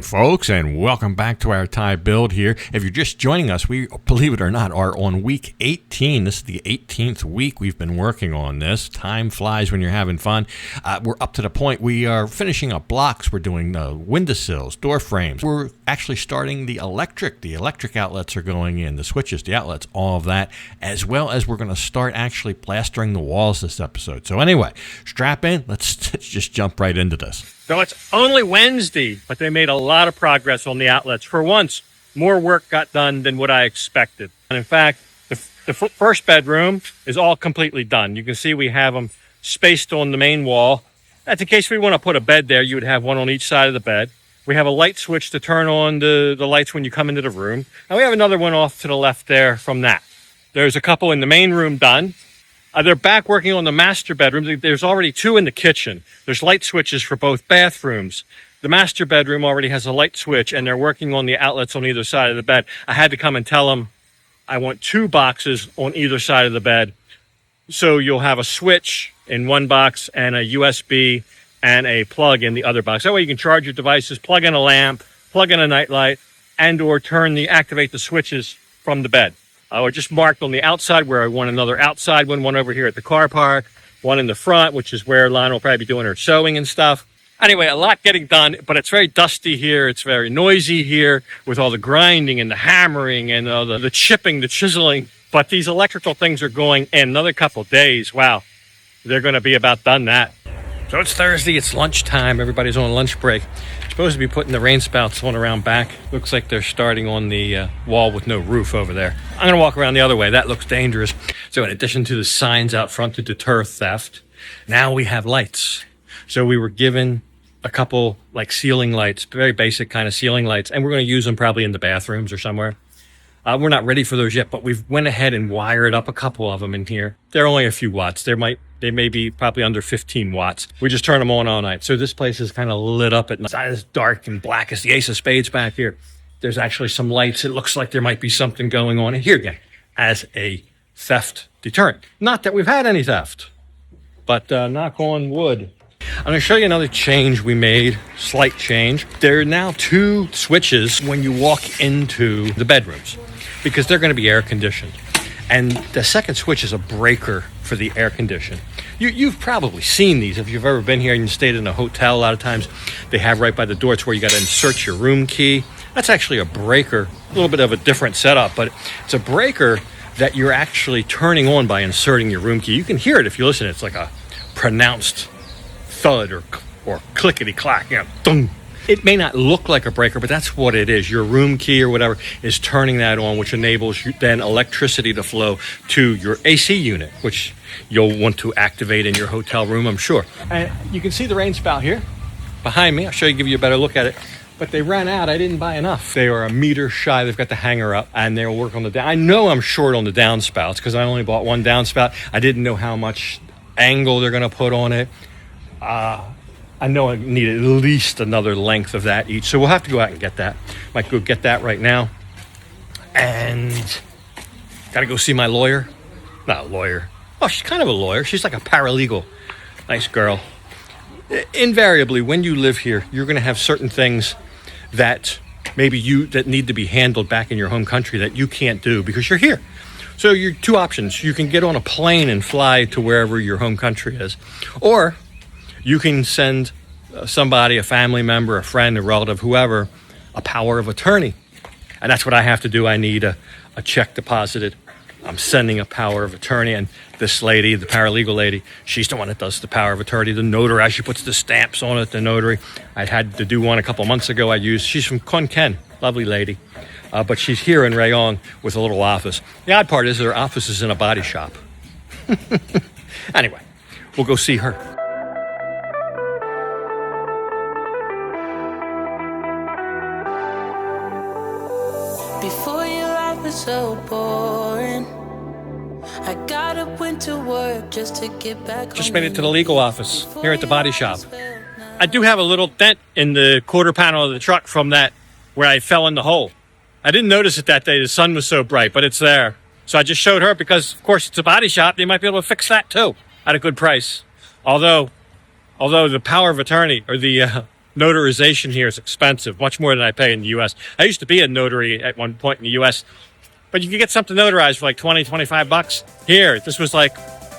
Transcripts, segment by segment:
Hi folks, and welcome back to our Thai build here. If you're just joining us, we, believe it or not, are on week 18. This is the 18th week we've been working on this. Time flies when you're having fun. We're up to the point we are finishing up blocks. We're doing windowsills, door frames. We're actually starting the electric. The electric outlets are going in, the switches, the outlets, all of that, as well as we're going to start actually plastering the walls this episode. So anyway, strap in. Let's just jump right into this. So it's only Wednesday, but they made a lot of progress on the outlets. For once, more work got done than what I expected. And in fact, the first bedroom is all completely done. You can see we have them spaced on the main wall. That's in case we want to put a bed there, you would have one on each side of the bed. We have a light switch to turn on the lights when you come into the room. And we have another one off to the left there from that. There's a couple in the main room done. They're back working on the master bedroom. There's already two in the kitchen. There's light switches for both bathrooms. The master bedroom already has a light switch, and they're working on the outlets on either side of the bed. I had to come and tell them I want two boxes on either side of the bed. So you'll have a switch in one box and a USB and a plug in the other box. That way you can charge your devices, plug in a lamp, plug in a nightlight, and or activate the switches from the bed. I just marked on the outside where I want another outside one over here at the car park, one in the front, which is where Lana will probably be doing her sewing and stuff. Anyway, a lot getting done, but it's very dusty here. It's very noisy here with all the grinding and the hammering and the chipping, the chiseling. But these electrical things are going in another couple days. Wow, they're going to be about done that. So it's Thursday, it's lunchtime. Everybody's on lunch break. Supposed to be putting the rain spouts on around back. Looks like they're starting on the wall with no roof over there. I'm going to walk around the other way. That looks dangerous. So in addition to the signs out front to deter theft, now we have lights. So we were given a couple like ceiling lights, very basic kind of ceiling lights, and we're going to use them probably in the bathrooms or somewhere. We're not ready for those yet, but we've went ahead and wired up a couple of them in here. They're only a few watts. They may be probably under 15 watts. We just turn them on all night. So this place is kind of lit up at night. It's dark and black as the ace of spades back here. There's actually some lights. It looks like there might be something going on here again as a theft deterrent. Not that we've had any theft, but knock on wood. I'm going to show you another change we made, slight change. There are now two switches when you walk into the bedrooms because they're going to be air conditioned. And the second switch is a breaker for the air condition. You've probably seen these if you've ever been here and you stayed in a hotel. A lot of times they have right by the door. It's where you got to insert your room key. That's actually a breaker, a little bit of a different setup, but it's a breaker that you're actually turning on by inserting your room key. You can hear it if you listen. It's like a pronounced thud or clickety-clack, thung. It may not look like a breaker, but that's what it is. Your room key or whatever is turning that on, which enables then electricity to flow to your AC unit, which you'll want to activate in your hotel room, I'm sure. And you can see the rain spout here behind me. I'll show you, give you a better look at it. But they ran out. I didn't buy enough. They are a meter shy. They've got the hanger up, and they'll work on the down. I know I'm short on the downspouts because I only bought one downspout. I didn't know how much angle they're going to put on it. I know I need at least another length of that each. So we'll have to go out and get that. Might go get that right now. And got to go see my lawyer. Not a lawyer. Oh, she's kind of a lawyer. She's like a paralegal. Nice girl. Invariably, when you live here, you're going to have certain things that that need to be handled back in your home country that you can't do because you're here. So you're two options. You can get on a plane and fly to wherever your home country is. Or you can send somebody, a family member, a friend, a relative, whoever, a power of attorney. And that's what I have to do. I need a check deposited. I'm sending a power of attorney. And this lady, the paralegal lady, she's the one that does the power of attorney. The notary, she puts the stamps on it, the notary. I had to do one a couple months ago. She's from Khon Kaen, lovely lady. But she's here in Rayong with a little office. The odd part is her office is in a body shop. Anyway, we'll go see her. Before your life was so boring, I got up, went to work just to get back. Just made it to the legal office here at the body shop. I do have a little dent in the quarter panel of the truck from that where I fell in the hole. I didn't notice it that day. The sun was so bright, but it's there. So I just showed her because, of course, it's a body shop. They might be able to fix that too at a good price. Although the power of attorney or the notarization here is expensive, much more than I pay in the U.S. I used to be a notary at one point in the U.S., but you could get something notarized for like 20, 25 bucks. Here, this was like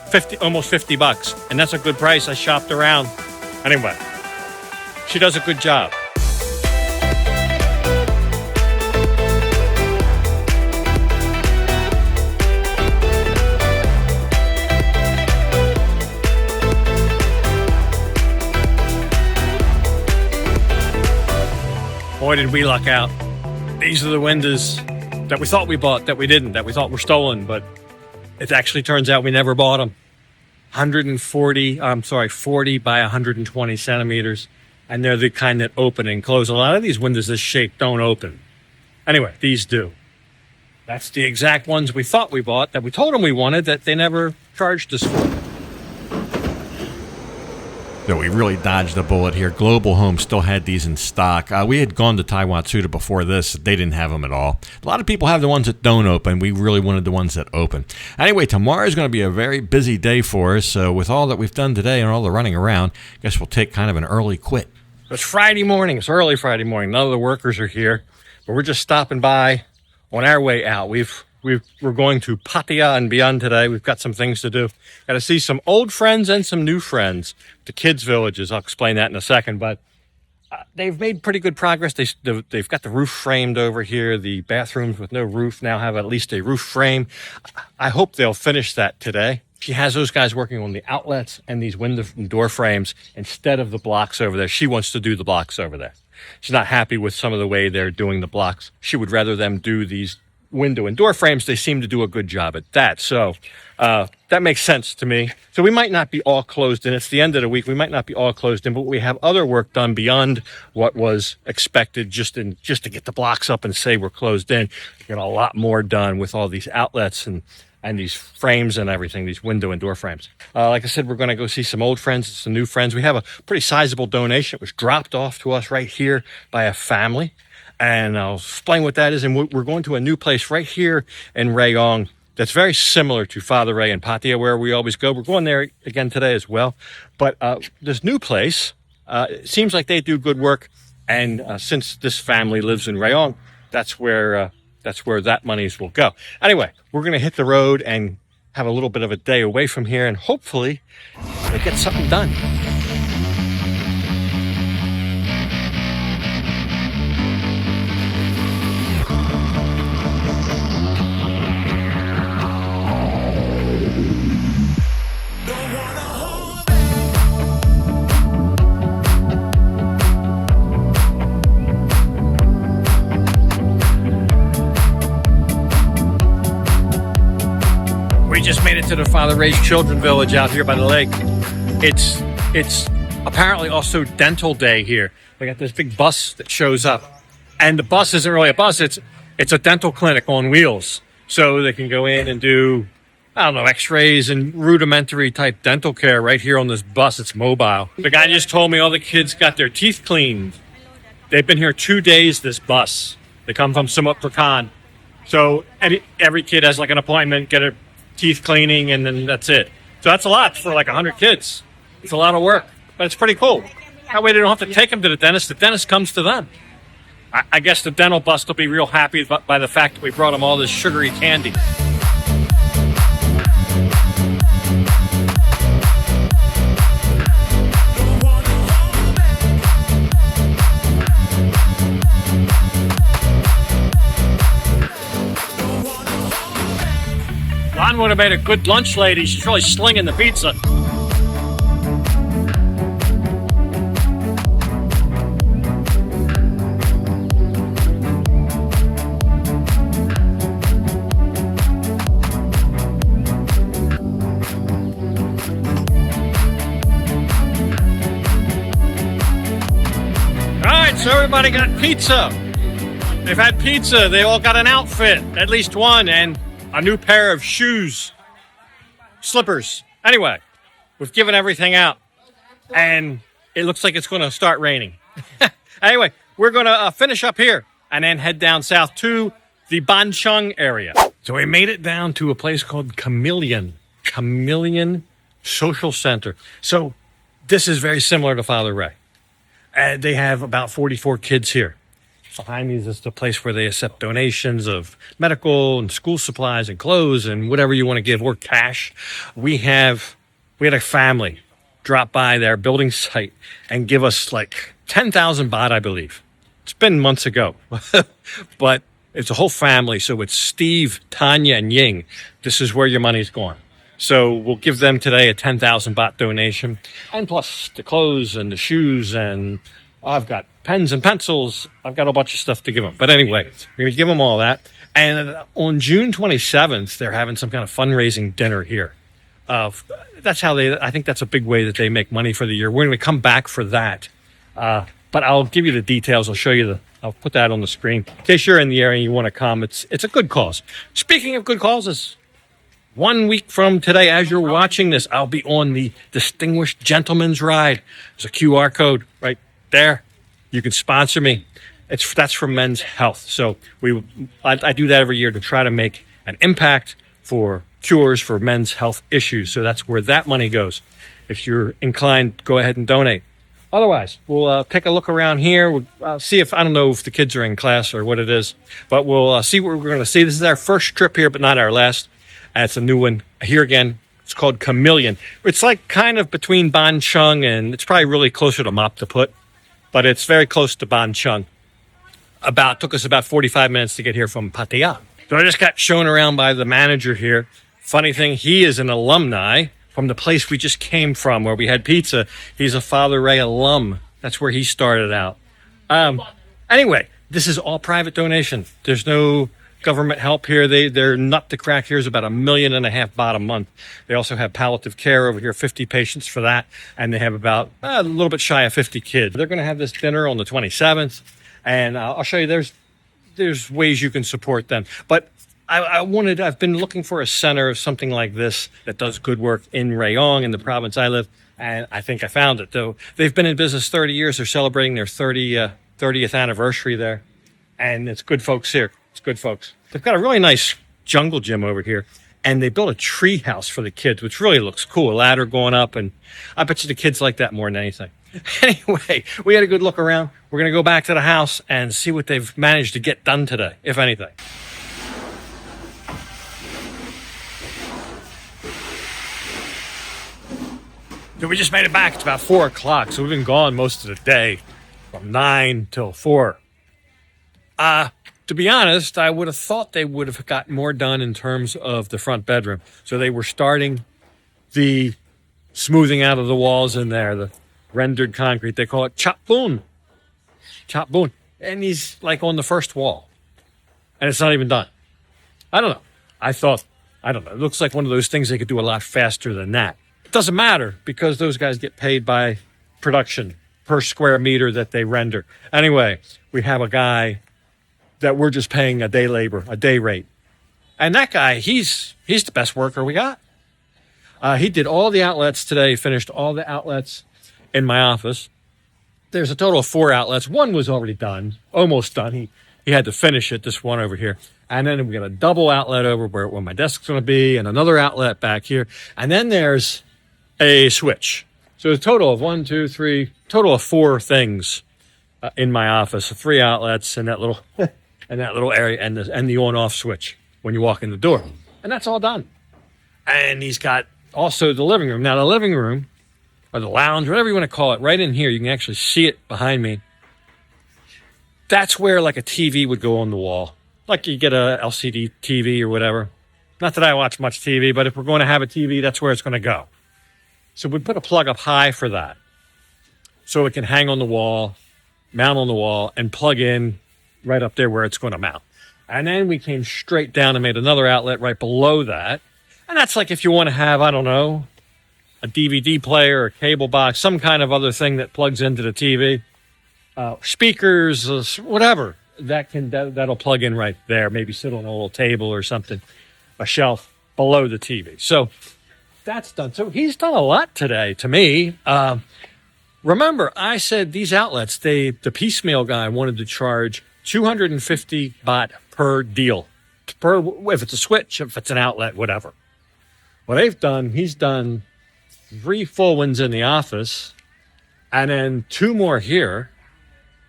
50, almost 50 bucks, and that's a good price. I shopped around. Anyway, she does a good job. Boy, did we luck out. These are the windows that we thought we bought, that we didn't, that we thought were stolen, but it actually turns out we never bought them. 40 by 120 centimeters. And they're the kind that open and close. A lot of these windows this shape don't open. Anyway, these do. That's the exact ones we thought we bought, that we told them we wanted, that they never charged us for. So we really dodged a bullet here. Global Home still had these in stock. We had gone to Taiwan Tsuda before this. They didn't have them at all. A lot of people have the ones that don't open. We really wanted the ones that open. Anyway, tomorrow is going to be a very busy day for us. So with all that we've done today and all the running around, I guess we'll take kind of an early quit. It's Friday morning. It's early Friday morning. None of the workers are here, but we're just stopping by on our way out. We're going to Pattaya and beyond today. We've got some things to do. Got to see some old friends and some new friends. The kids' villages. I'll explain that in a second. But they've made pretty good progress. They've got the roof framed over here. The bathrooms with no roof now have at least a roof frame. I hope they'll finish that today. She has those guys working on the outlets and these window and door frames instead of the blocks over there. She wants to do the blocks over there. She's not happy with some of the way they're doing the blocks. She would rather them do these window and door frames. They seem to do a good job at that. So that makes sense to me. So we might not be all closed in. It's the end of the week. We might not be all closed in, but we have other work done beyond what was expected just to get the blocks up and say we're closed in. We got a lot more done with all these outlets and these frames and everything, these window and door frames. Like I said, we're going to go see some old friends and some new friends. We have a pretty sizable donation. It was dropped off to us right here by a family. And I'll explain what that is. And we're going to a new place right here in Rayong that's very similar to Father Ray and Pattaya, where we always go. We're going there again today as well. But this new place, it seems like they do good work. And since this family lives in Rayong, that's where that monies will go. Anyway, we're going to hit the road and have a little bit of a day away from here. And hopefully they get something done. We just made it to the Father Ray's Children Village out here by the lake. It's apparently also dental day here. They got this big bus that shows up. And the bus isn't really a bus, it's a dental clinic on wheels. So they can go in and do, I don't know, x-rays and rudimentary type dental care right here on this bus. It's mobile. The guy just told me all the kids got their teeth cleaned. They've been here 2 days, this bus. They come from Sumut Prakan. So every kid has like an appointment, get a teeth cleaning, and then that's it. So that's a lot for like 100 kids. It's a lot of work, but it's pretty cool. That way they don't have to take them to the dentist. The dentist comes to them. I guess the dental bus will be real happy by the fact that we brought them all this sugary candy. Lon would have made a good lunch lady. She's really slinging the pizza. All right, so everybody got pizza. They've had pizza. They all got an outfit, at least one, and a new pair of shoes, slippers. Anyway, we've given everything out, and it looks like it's going to start raining. Anyway, we're going to finish up here and then head down south to the Bancheng area. So we made it down to a place called Camillian Social Center. So this is very similar to Father Ray. And they have about 44 kids here. Behind me is the place where they accept donations of medical and school supplies and clothes and whatever you want to give, or cash. We had a family drop by their building site and give us like 10,000 baht, I believe. It's been months ago, but it's a whole family. So it's Steve, Tanya, and Ying. This is where your money's going. So we'll give them today a 10,000 baht donation, and plus the clothes and the shoes, and I've got pens and pencils. I've got a bunch of stuff to give them. But anyway, we're going to give them all that. And on June 27th, they're having some kind of fundraising dinner here. That's how I think that's a big way that they make money for the year. We're going to come back for that. But I'll give you the details. I'll show you I'll put that on the screen. In case you're in the area and you want to come, it's a good cause. Speaking of good causes, 1 week from today, as you're watching this, I'll be on the Distinguished Gentleman's Ride. There's a QR code right there. You can sponsor me. That's for Men's Health. So I do that every year to try to make an impact for cures for men's health issues. So that's where that money goes. If you're inclined, go ahead and donate. Otherwise, we'll take a look around here. We'll see I don't know if the kids are in class or what it is, but we'll see what we're going to see. This is our first trip here, but not our last. And it's a new one here again. It's called Camillian. It's like kind of between Ban Chung, and it's probably really closer to Mop to Put, but it's very close to Ban Chung. Took us about 45 minutes to get here from Pattaya. So I just got shown around by the manager here. Funny thing, he is an alumni from the place we just came from where we had pizza. He's a Father Ray alum. That's where he started out. Anyway, this is all private donation. There's no government help here. Their nut to crack here is about $1.5 million baht a month. They also have palliative care over here, 50 patients for that. And they have about a little bit shy of 50 kids. They're going to have this dinner on the 27th. And I'll show you there's ways you can support them. But I've been looking for a center of something like this that does good work in Rayong, in the province I live, and I think I found it. Though they've been in business 30 years, they're celebrating their 30th anniversary there, and it's good folks here. It's good folks. They've got a really nice jungle gym over here, and they built a tree house for the kids, which really looks cool. A ladder going up, and I bet you the kids like that more than anything. Anyway, we had a good look around. We're going to go back to the house and see what they've managed to get done today, if anything. So we just made it back. It's about 4 o'clock, so we've been gone most of the day, from 9 till 4. To be honest, I would have thought they would have gotten more done in terms of the front bedroom. So they were starting the smoothing out of the walls in there, the rendered concrete. They call it chop boon. Chop boon. And he's like on the first wall. And it's not even done. I don't know. I don't know. It looks like one of those things they could do a lot faster than that. Doesn't matter because those guys get paid by production per square meter that they render. Anyway, we have a guy that we're just paying a day rate. And that guy, he's the best worker we got. He did all the outlets today, finished all the outlets in my office. There's a total of 4 outlets. One was already done, almost done. He had to finish it, this one over here. And then we got a double outlet over where my desk's going to be, and another outlet back here. And then there's a switch. So a total of 4 things in my office. 3 outlets and that little area and the on-off switch when you walk in the door. And that's all done. And he's got also the living room. Now the living room, or the lounge, whatever you want to call it, right in here, you can actually see it behind me. That's where like a TV would go on the wall. Like you get a LCD TV or whatever. Not that I watch much TV, but if we're going to have a TV, that's where it's going to go. So we put a plug up high for that. So it can hang on the wall, mount on the wall, and plug in right up there where it's going to mount. And then we came straight down and made another outlet right below that. And that's like if you want to have, I don't know, a DVD player, a cable box, some kind of other thing that plugs into the TV. Speakers, whatever. That'll plug in right there. Maybe sit on a little table or something, a shelf below the TV. So that's done. So he's done a lot today to me. Remember, I said these outlets, the piecemeal guy wanted to charge 250 baht per deal. If it's a switch, if it's an outlet, whatever. What he's done 3 full ones in the office, And then 2 more here.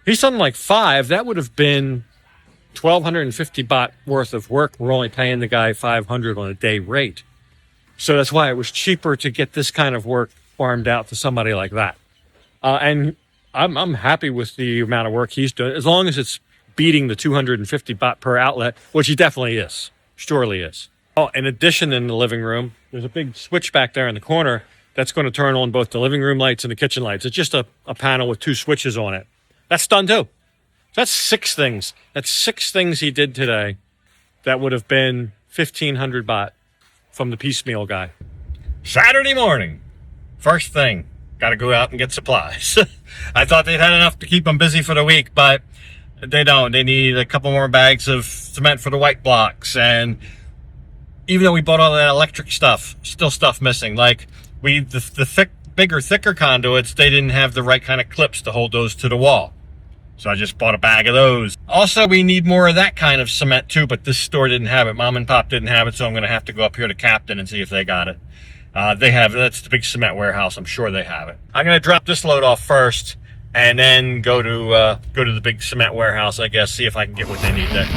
He's done like 5. That would have been 1,250 baht worth of work. We're only paying the guy 500 on a day rate. So that's why it was cheaper to get this kind of work farmed out to somebody like that. And I'm happy with the amount of work he's doing, as long as it's beating the 250 baht per outlet, which he definitely is. Surely is. Oh, in addition, in the living room, there's a big switch back there in the corner that's going to turn on both the living room lights and the kitchen lights. It's just a panel with 2 switches on it. That's done too. So that's 6 things. That's 6 things he did today that would have been 1,500 baht from the piecemeal guy. Saturday morning. First thing, got to go out and get supplies. I thought they'd had enough to keep them busy for the week, but they don't. They need a couple more bags of cement for the white blocks. And even though we bought all that electric stuff, still stuff missing. Like the thicker conduits, they didn't have the right kind of clips to hold those to the wall. So I just bought a bag of those. Also, we need more of that kind of cement too, but this store didn't have it. Mom and Pop didn't have it, so I'm going to have to go up here to Captain and see if they got it. They have it. That's the big cement warehouse. I'm sure they have it. I'm going to drop this load off first and then go to the big cement warehouse, I guess, see if I can get what they need there.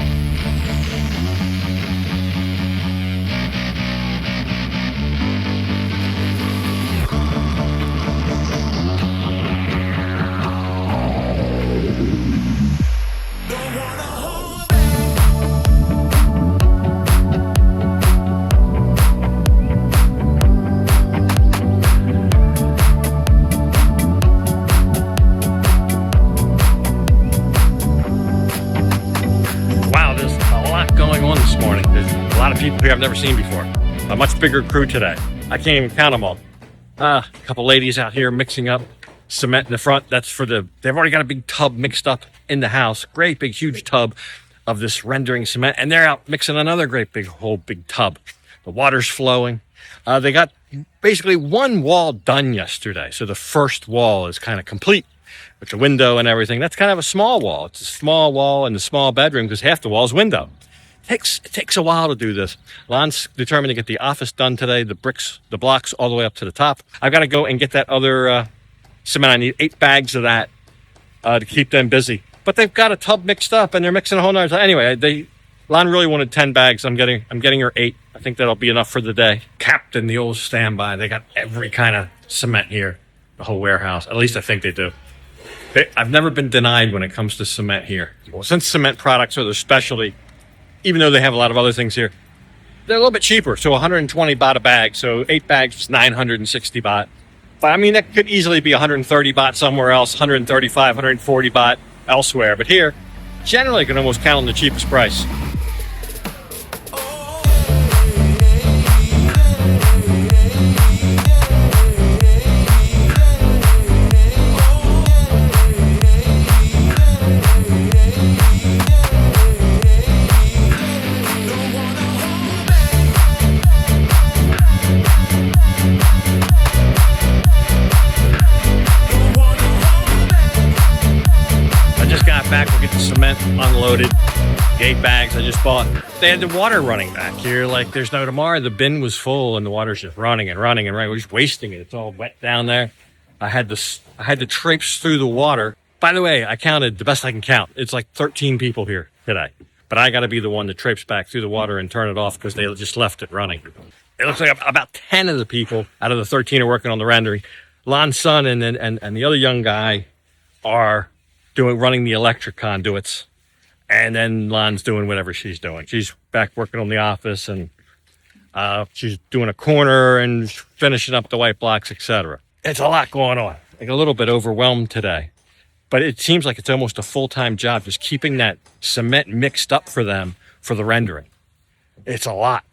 People here I've never seen before. A much bigger crew today. I can't even count them all. A couple ladies out here mixing up cement in the front. That's for they've already got a big tub mixed up in the house. Great big huge tub of this rendering cement. And they're out mixing another great big whole big tub. The water's flowing. They got basically 1 wall done yesterday. So the first wall is kind of complete with the window and everything. That's kind of a small wall. It's a small wall in the small bedroom because half the wall is window. It takes a while to do this. Lon's determined to get the office done today, the blocks all the way up to the top. I've got to go and get that other cement. I need 8 bags of that to keep them busy. But they've got a tub mixed up and they're mixing a whole nother. Anyway, Lon really wanted 10 bags. I'm getting her 8. I think that'll be enough for the day. Captain, the old standby. They got every kind of cement here, the whole warehouse. At least I think they do. I've never been denied when it comes to cement here. Well, since cement products are their specialty, even though they have a lot of other things here, they're a little bit cheaper. So 120 baht a bag. So 8 bags is 960 baht. But I mean, that could easily be 130 baht somewhere else, 135, 140 baht elsewhere. But here, generally, you can almost count on the cheapest price. Back, we'll get the cement unloaded. The 8 bags I just bought. They had the water running back here like there's no tomorrow. The bin was full and the water's just running and running and running. We're just wasting it. It's all wet down there. I had to traipse through the water. By the way, I counted the best I can count. It's like 13 people here today. But I got to be the one to traipse back through the water and turn it off because they just left it running. It looks like about 10 of the people out of the 13 are working on the rendering. Lon's son and the other young guy are running the electric conduits, and then Lon's doing whatever she's doing. She's back working on the office, and she's doing a corner and finishing up the white blocks, etc. It's a lot going on. Like a little bit overwhelmed today, but it seems like it's almost a full-time job just keeping that cement mixed up for them for the rendering. It's a lot.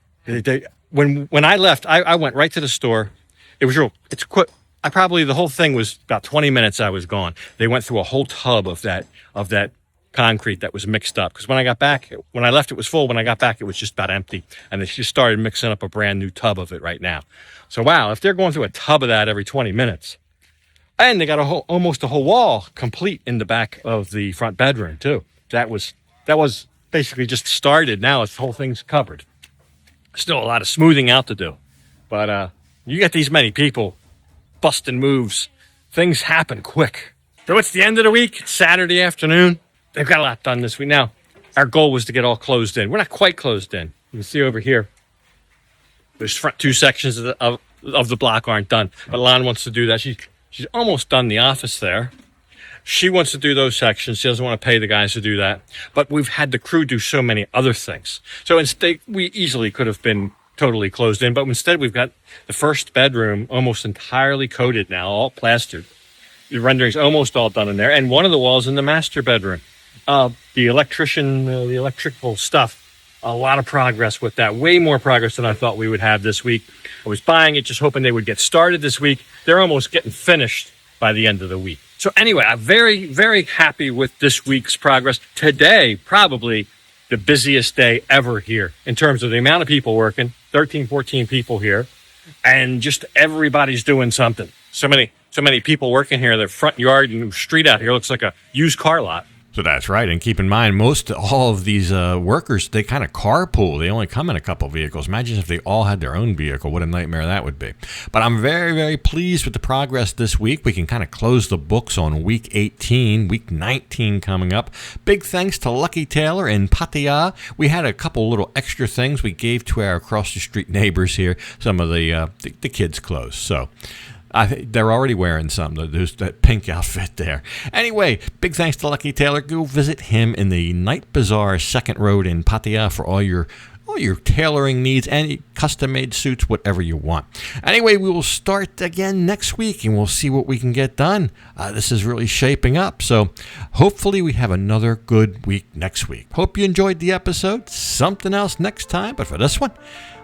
When I left, I went right to the store. It was it's quick. The whole thing was about 20 minutes I was gone. They went through a whole tub of that concrete that was mixed up. Because when I left, it was full. When I got back, it was just about empty. And they just started mixing up a brand new tub of it right now. So wow, if they're going through a tub of that every 20 minutes, and they got almost a whole wall complete in the back of the front bedroom too. That was basically just started. Now the whole thing's covered. Still a lot of smoothing out to do. But you get these many people busting moves things happen quick. So it's the end of the week. It's Saturday afternoon. They've got a lot done this week. Now, our goal was to get all closed in. We're not quite closed in. You can see over here, those front 2 sections of the block aren't done. But Lon wants to do that. She's almost done the office there. She wants to do those sections. She doesn't want to pay the guys to do that. But we've had the crew do so many other things. So instead, we easily could have been totally closed in. But instead, we've got the first bedroom almost entirely coated now, all plastered. The rendering's almost all done in there. And one of the walls in the master bedroom. The electrical stuff, a lot of progress with that. Way more progress than I thought we would have this week. I was buying it, just hoping they would get started this week. They're almost getting finished by the end of the week. So anyway, I'm very, very happy with this week's progress. Today, probably the busiest day ever here in terms of the amount of people working, 13, 14 people here, and just everybody's doing something. So many people working here. The front yard and street out here looks like a used car lot. So that's right. And keep in mind, all of these workers, they kind of carpool. They only come in a couple vehicles. Imagine if they all had their own vehicle. What a nightmare that would be. But I'm very, very pleased with the progress this week. We can kind of close the books on week 18, week 19 coming up. Big thanks to Lucky Taylor in Pattaya. We had a couple little extra things we gave to our across-the-street neighbors here, some of the kids' clothes. So they're already wearing that pink outfit there. Anyway, big thanks to Lucky Taylor. Go visit him in the Night Bazaar 2nd Road in Pattaya for all your tailoring needs and custom-made suits, whatever you want. Anyway, we will start again next week, and we'll see what we can get done. This is really shaping up, so hopefully we have another good week next week. Hope you enjoyed the episode. Something else next time, but for this one,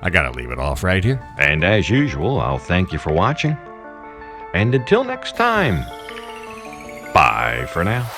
I got to leave it off right here. And as usual, I'll thank you for watching. And until next time, bye for now.